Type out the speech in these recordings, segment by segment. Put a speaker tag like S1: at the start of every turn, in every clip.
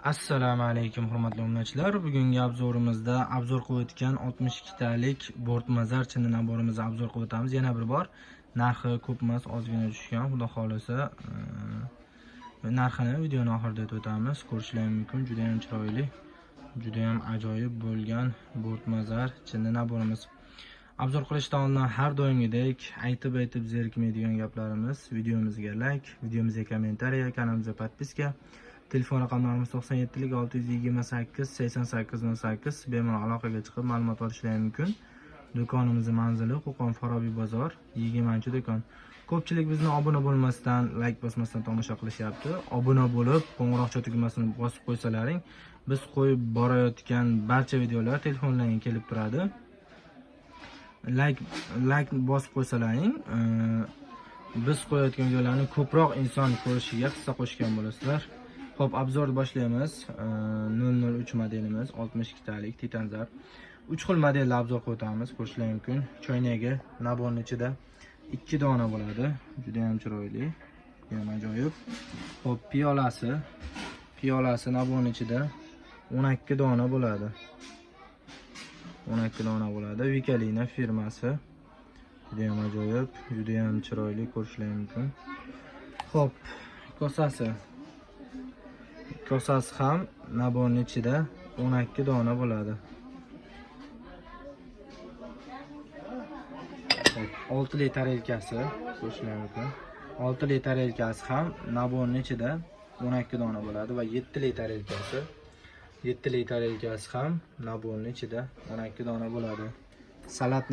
S1: Assalomu alaykum hurmatli obunachilar. Bugungi obzorimizda obzor qilayotgan 62 talik bortmazar chinni naborimizni obzor qilamiz. Yana bir bor narxi ko'p emas, ozgina tushgan. Xudo xolasa narxini videoning oxirida aytib o'tamiz. Ko'rishingiz mumkin. Juda ham chiroyli, juda ham ajoyib bo'lgan bortmazar chinni naborimiz. Obzor qilishdan oldin har doimgidek aytib zerikmaydigan gaplarimiz: videomizga like, videomizga kommentariya, kanalimizga podpiska. Telefon raqamlarimiz 97 628 88 08. Bemalol aloqaga chiqib ma'lumot olishingiz mumkin. Do'konimizning manzili Qo'qon Farobiy bozor, 20-do'kon. Ko'pchilik bizni obuna bo'lmasdan, like bosmasdan tomosha qilishyapti. Obuna bo'lib, qo'ng'iroqcha tugmasini bosib qo'ysalaring, biz qo'yib borayotgan barcha videolar telefonlaringizga kelib turadi. Like bosib qo'ysalaring, biz qo'yayotgan videolarni ko'proq inson ko'rishiga hissa qo'shgan bo'lasizlar. Xo'p, obzorni boshlaymiz. 003 modelimiz 62 talik titanzar. 3 xil modelni obzor qilib o'tamiz. Ko'rishingiz mumkin. Choynagi naborning ichida 2 dona bo'ladi. Juda ham chiroyli, juda ham ajoyib. Xo'p, piyolasi naborning ichida 12 dona bo'ladi. 12 dona bo'ladi. Vikalina firmasi. Juda ham ajoyib, juda ham chiroyli, ko'rishingiz mumkin. Xo'p, kosasi ham naborning ichida 12 dona bo'ladi. 6 litr elkasi, ko'rishingiz mumkin. 6 litr elkasi ham naborning ichida 12 dona bo'ladi va 7 litr elkasi. 7 litr elkasi ham naborning ichida 12 dona bo'ladi. Salat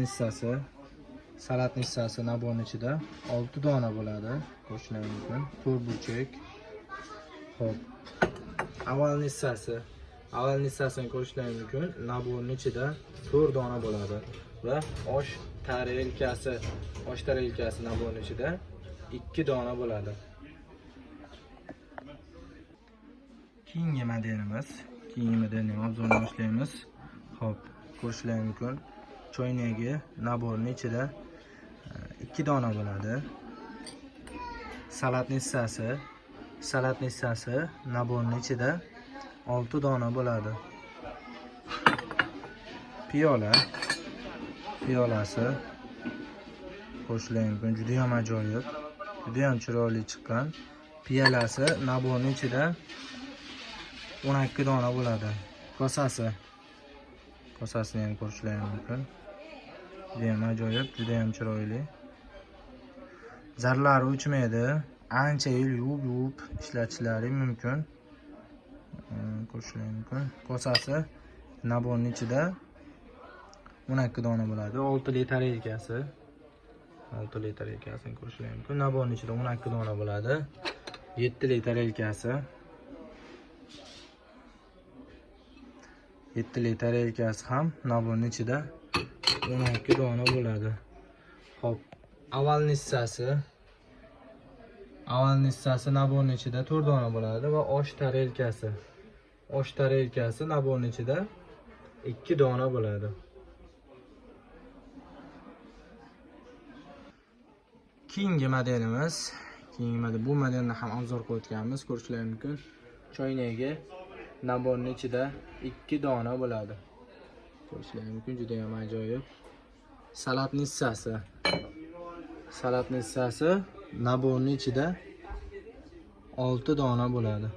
S1: nissasi naborning ichida 6 dona bo'ladi. Ko'rishingiz mumkin. To'rtburchak. Xo'p. Avval nissasini ko'rishingiz mumkin. Naborning ichida 4 dona bo'ladi va osh tarelkasi naborning ichida 2 dona bo'ladi. Keyingi modelning obzorini boshlaymiz. Xo'p, ko'rishingiz mumkin. Choynagi naborning ichida 2 dona bo'ladi. Salat nissasi naborning ichida 6 dona bo'ladi. Piyolasi ko'rishingiz mumkin. Juda ham ajoyib, juda ham chiroyli chiqqan. Piyolasi naborning ichida 12 dona bo'ladi. Kosasini ham ko'rishingiz mumkin. Juda ham ajoyib, juda ham chiroyli. Zarlari o'chmaydi. Ancha yil yuvib ishlatishlari mumkin. Ko'rishingiz mumkin. Kosasi naborning ichida 12 dona bo'ladi. 6 litr elkasi. 6 litr elkasini ko'rishingiz mumkin. Naborning ichida 12 dona bo'ladi. 7 litr elkasi. 7 litr elkasi ham naborning ichida 12 dona bo'ladi. Xo'p, avval nissasi naborning ichida 4 dona bo'ladi va osh tarelkasi naborning ichida 2 dona bo'ladi. Keyingi modelimiz, bu modelni ham obzor qilayotganmiz. Ko'rishingiz mumkin. Choynagi naborning ichida 2 dona bo'ladi. Ko'rishingiz mumkin, juda ham ajoyib. Salat nissasi naborning ichida 6 dona bo'ladi.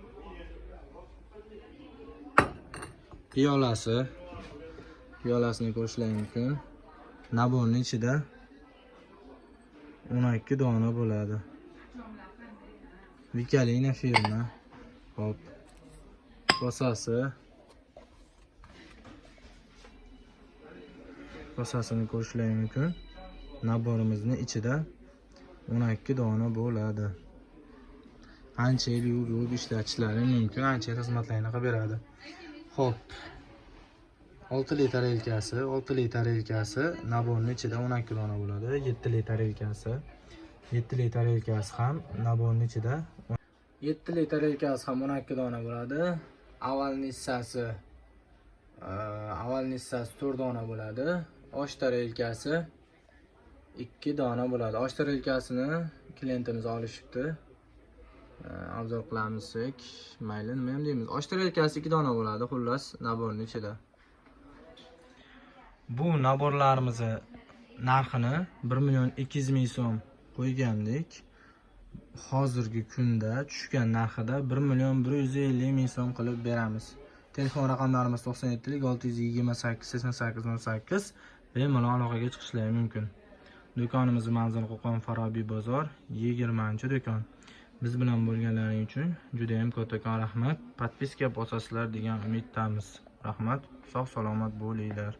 S1: Piyolasini ko'rishingiz mumkin. Naborning ichida 12 dona bo'ladi. Vikalina firma. Hop. Kosasini ko'rishingiz mumkin. Naborimizning ichida 12 dona bo'ladi. Ancha yil yuvib ishlatishlari mumkin, ancha xizmatlarni qilib beradi. Xo'p. 6 litr elkasi naborning ichida 12 dona bo'ladi. 7 litr elkasi ham naborning ichida 7 litr elkasi ham 12 dona bo'ladi. Avval nissasi 4 dona bo'ladi. Osh tarelkasi 2 dona bo'ladi. Osh tarelkasini klientimiz olishibdi. Obzor qilamizsak, mayli, nima ham deymiz. Osh tarelkasi 2 dona bo'ladi, xullas, naborning ichida. Bu naborlarimizni narxini 1.200.000 so'm qo'ygandik. Hozirgi kunda tushgan narxida 1.150.000 so'm qilib beramiz. Telefon raqamlarimiz 97 628 88 08 bemalol aloqaga chiqishlari mumkin. Do'konimiz manzil Qo'qon Farobiy bozor 20-do'kon. Biz bilan bo'lganlaring uchun juda ham kattakon rahmat. Podpiska bosasizlar degan umiddamiz. Rahmat, sog' salomat bo'linglar.